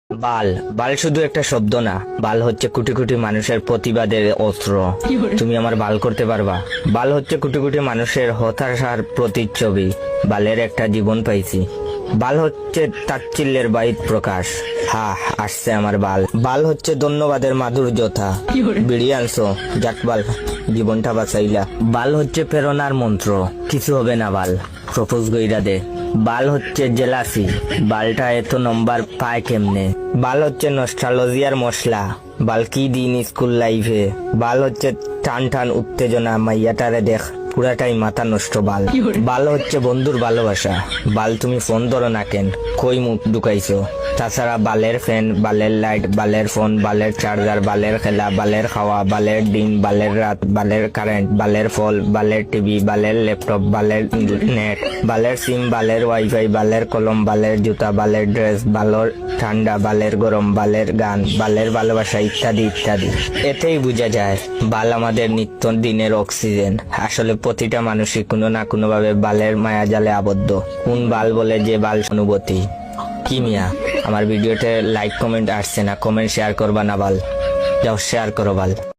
বাল বাল শুধু একটা শব্দ না, বাল হচ্ছে কোটি কোটি মানুষের প্রতিবাদের অস্ত্র। তুমি আমার বাল করতে পারবা? বাল হচ্ছে কোটি কোটি মানুষের হতাশার প্রতিচ্ছবি। বালের একটা জীবন পাইছি। বাল হচ্ছে তাচ্ছিল্যের বাহিত প্রকাশ। হা, আসছে আমার বাল। বাল হচ্ছে ধন্যবাদের মাধুর্যতা। বিড়ি আনছো, যাক বাল, জীবনটা বাঁচাইলা। বাল হচ্ছে প্রেরণার মন্ত্র, কিছু হবে না বাল, প্রপোজ গইরা দে। বাল হচ্ছে জেলাসি, বালটা এত নম্বর পায় কেমনে। বাল হচ্ছে নস্টালজিয়ার মশলা, বাল কি দিন স্কুল লাইফে। বাল হচ্ছে টান টান উত্তেজনা, মাইয়াটারে দেখ পুরাটাই মাথা নষ্ট। বাল বাল হচ্ছে বন্ধুর ভালোবাসা। বাল তুমি ফোন ধরো না কেন, কই মুখ ঢুকাইছো? তাছাড়া বালের ফ্যান, বালের লাইট, বালের ফোন, বালের চার্জার, বালের খেলা, বালের খাওয়া, বালের দিন, বালের রাত, বালের কারেন্ট, বালের ফল, বালের টিভি, বালের ল্যাপটপ, বালের নেট, বালের সিম, বালের ওয়াইফাই, বালের কলম, বালের জুতা, বালের ড্রেস, বালের ঠান্ডা, বালের গরম, বালের গান, বালের ভালোবাসা, ইত্যাদি ইত্যাদি। এতেই বোঝা যায় বাল আমাদের নিত্য দিনের অক্সিজেন। আসলে প্রতিটা মানুষই কোনো না কোনো ভাবে বালের মায়াজালে আবদ্ধ। কোন বাল বলে যে বাল অনুভূতি। কি মিয়া, আমার ভিডিওতে লাইক কমেন্ট আসছে না, কমেন্ট শেয়ার করবা না বাল? যাও শেয়ার করো বাল।